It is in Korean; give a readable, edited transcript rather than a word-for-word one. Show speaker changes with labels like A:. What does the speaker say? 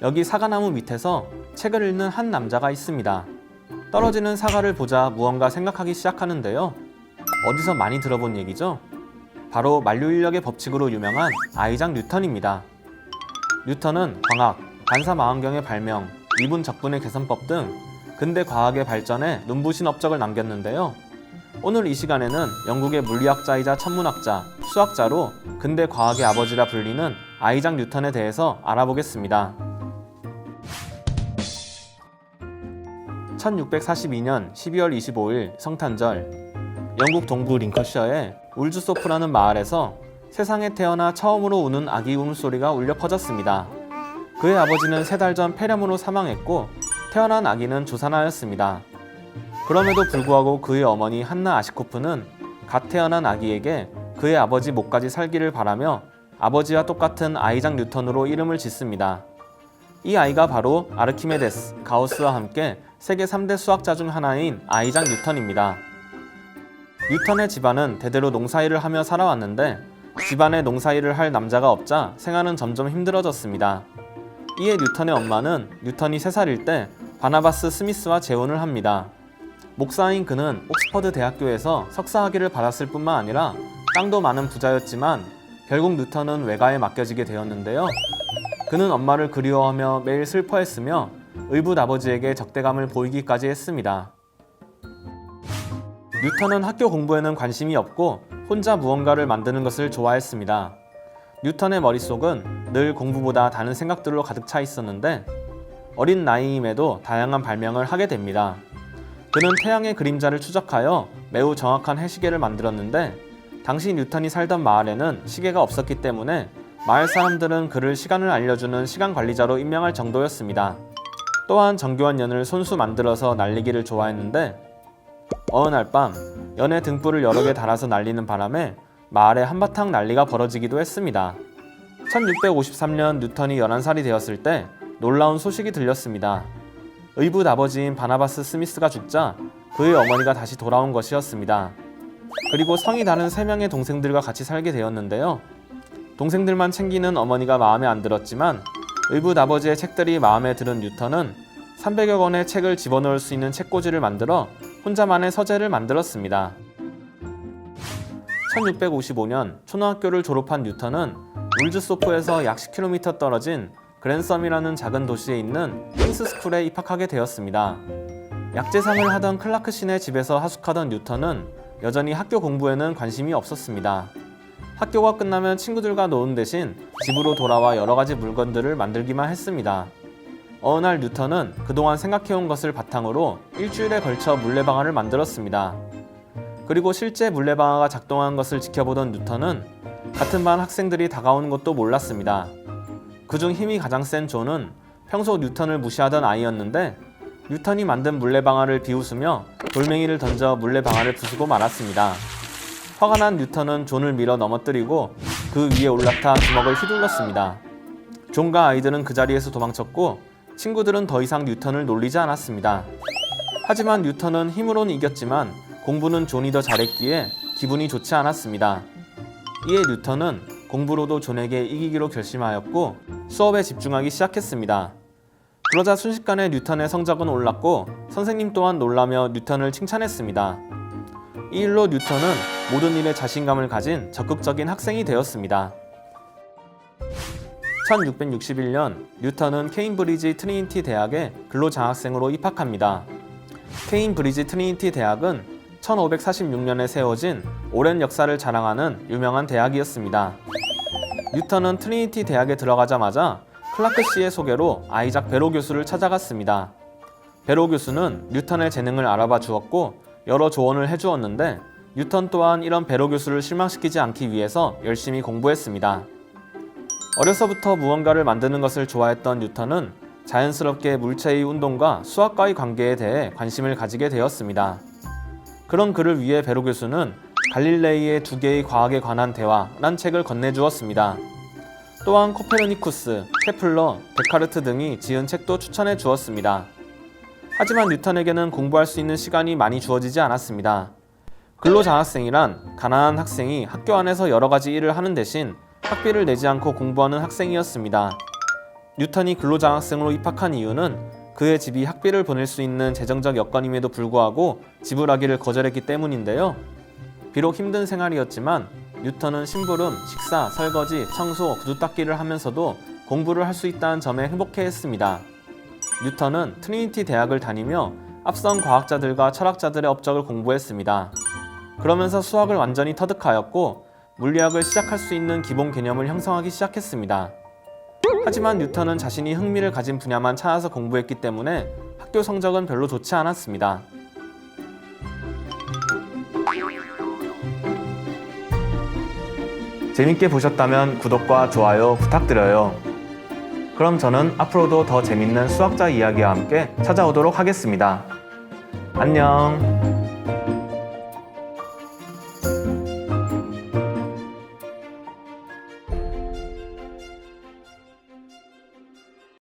A: 여기 사과나무 밑에서 책을 읽는 한 남자가 있습니다. 떨어지는 사과를 보자 무언가 생각하기 시작하는데요. 어디서 많이 들어본 얘기죠? 바로 만류인력의 법칙으로 유명한 아이작 뉴턴입니다. 뉴턴은 광학, 반사마원경의 발명, 미분 적분의 개선법 등 근대 과학의 발전에 눈부신 업적을 남겼는데요. 오늘 이 시간에는 영국의 물리학자이자 천문학자, 수학자로 근대 과학의 아버지라 불리는 아이작 뉴턴에 대해서 알아보겠습니다. 1642년 12월 25일 성탄절, 영국 동부 링커셔의 울즈소프라는 마을에서 세상에 태어나 처음으로 우는 아기 울음소리가 울려 퍼졌습니다. 그의 아버지는 3달 전 폐렴으로 사망했고 태어난 아기는 조산하였습니다. 그럼에도 불구하고 그의 어머니 한나 아시코프는 갓 태어난 아기에게 그의 아버지 목까지 살기를 바라며 아버지와 똑같은 아이작 뉴턴으로 이름을 짓습니다. 이 아이가 바로 아르키메데스, 가우스와 함께 세계 3대 수학자 중 하나인 아이작 뉴턴입니다. 뉴턴의 집안은 대대로 농사일을 하며 살아왔는데 집안에 농사일을 할 남자가 없자 생활은 점점 힘들어졌습니다. 이에 뉴턴의 엄마는 뉴턴이 3살일 때 바나바스 스미스와 재혼을 합니다. 목사인 그는 옥스퍼드 대학교에서 석사학위를 받았을 뿐만 아니라 땅도 많은 부자였지만 결국 뉴턴은 외가에 맡겨지게 되었는데요. 그는 엄마를 그리워하며 매일 슬퍼했으며 의붓 아버지에게 적대감을 보이기까지 했습니다. 뉴턴은 학교 공부에는 관심이 없고 혼자 무언가를 만드는 것을 좋아했습니다. 뉴턴의 머릿속은 늘 공부보다 다른 생각들로 가득 차 있었는데 어린 나이임에도 다양한 발명을 하게 됩니다. 그는 태양의 그림자를 추적하여 매우 정확한 해시계를 만들었는데 당시 뉴턴이 살던 마을에는 시계가 없었기 때문에 마을 사람들은 그를 시간을 알려주는 시간 관리자로 임명할 정도였습니다. 또한 정교한 연을 손수 만들어서 날리기를 좋아했는데 어느 날 밤 연의 등불을 여러 개 달아서 날리는 바람에 마을에 한바탕 난리가 벌어지기도 했습니다. 1653년 뉴턴이 11살이 되었을 때 놀라운 소식이 들렸습니다. 의붓 아버지인 바나바스 스미스가 죽자 그의 어머니가 다시 돌아온 것이었습니다. 그리고 성이 다른 3명의 동생들과 같이 살게 되었는데요. 동생들만 챙기는 어머니가 마음에 안 들었지만 의붓 아버지의 책들이 마음에 드는 뉴턴은 300여 권의 책을 집어넣을 수 있는 책꽂이를 만들어 혼자만의 서재를 만들었습니다. 1655년 초등학교를 졸업한 뉴턴은 울즈소프에서 약 10km 떨어진 그랜섬이라는 작은 도시에 있는 킹스스쿨에 입학하게 되었습니다. 약재상을 하던 클라크 신의 집에서 하숙하던 뉴턴은 여전히 학교 공부에는 관심이 없었습니다. 학교가 끝나면 친구들과 노는 대신 집으로 돌아와 여러 가지 물건들을 만들기만 했습니다. 어느 날 뉴턴은 그동안 생각해온 것을 바탕으로 일주일에 걸쳐 물레방아를 만들었습니다. 그리고 실제 물레방아가 작동한 것을 지켜보던 뉴턴은 같은 반 학생들이 다가오는 것도 몰랐습니다. 그중 힘이 가장 센 존은 평소 뉴턴을 무시하던 아이였는데 뉴턴이 만든 물레방아를 비웃으며 돌멩이를 던져 물레방아를 부수고 말았습니다. 화가 난 뉴턴은 존을 밀어 넘어뜨리고 그 위에 올라타 주먹을 휘둘렀습니다. 존과 아이들은 그 자리에서 도망쳤고 친구들은 더 이상 뉴턴을 놀리지 않았습니다. 하지만 뉴턴은 힘으로는 이겼지만 공부는 존이 더 잘했기에 기분이 좋지 않았습니다. 이에 뉴턴은 공부로도 존에게 이기기로 결심하였고 수업에 집중하기 시작했습니다. 그러자 순식간에 뉴턴의 성적은 올랐고 선생님 또한 놀라며 뉴턴을 칭찬했습니다. 이 일로 뉴턴은 모든 일에 자신감을 가진 적극적인 학생이 되었습니다. 1661년 뉴턴은 케임브리지 트리니티 대학에 근로장학생으로 입학합니다. 케임브리지 트리니티 대학은 1546년에 세워진 오랜 역사를 자랑하는 유명한 대학이었습니다. 뉴턴은 트리니티 대학에 들어가자마자 클라크 씨의 소개로 아이작 베로 교수를 찾아갔습니다. 베로 교수는 뉴턴의 재능을 알아봐 주었고 여러 조언을 해주었는데 뉴턴 또한 이런 베로 교수를 실망시키지 않기 위해서 열심히 공부했습니다. 어려서부터 무언가를 만드는 것을 좋아했던 뉴턴은 자연스럽게 물체의 운동과 수학과의 관계에 대해 관심을 가지게 되었습니다. 그런 그를 위해 베로 교수는 갈릴레이의 2개의 과학에 관한 대화란 책을 건네주었습니다. 또한 코페르니쿠스, 케플러, 데카르트 등이 지은 책도 추천해 주었습니다. 하지만 뉴턴에게는 공부할 수 있는 시간이 많이 주어지지 않았습니다. 근로장학생이란 가난한 학생이 학교 안에서 여러 가지 일을 하는 대신 학비를 내지 않고 공부하는 학생이었습니다. 뉴턴이 근로장학생으로 입학한 이유는 그의 집이 학비를 보낼 수 있는 재정적 여건임에도 불구하고 지불하기를 거절했기 때문인데요. 비록 힘든 생활이었지만 뉴턴은 심부름, 식사, 설거지, 청소, 구두 닦기를 하면서도 공부를 할 수 있다는 점에 행복해했습니다. 뉴턴은 트리니티 대학을 다니며 앞선 과학자들과 철학자들의 업적을 공부했습니다. 그러면서 수학을 완전히 터득하였고 물리학을 시작할 수 있는 기본 개념을 형성하기 시작했습니다. 하지만 뉴턴은 자신이 흥미를 가진 분야만 찾아서 공부했기 때문에 학교 성적은 별로 좋지 않았습니다. 재밌게 보셨다면 구독과 좋아요 부탁드려요. 그럼 저는 앞으로도 더 재밌는 수학자 이야기와 함께 찾아오도록 하겠습니다. 안녕.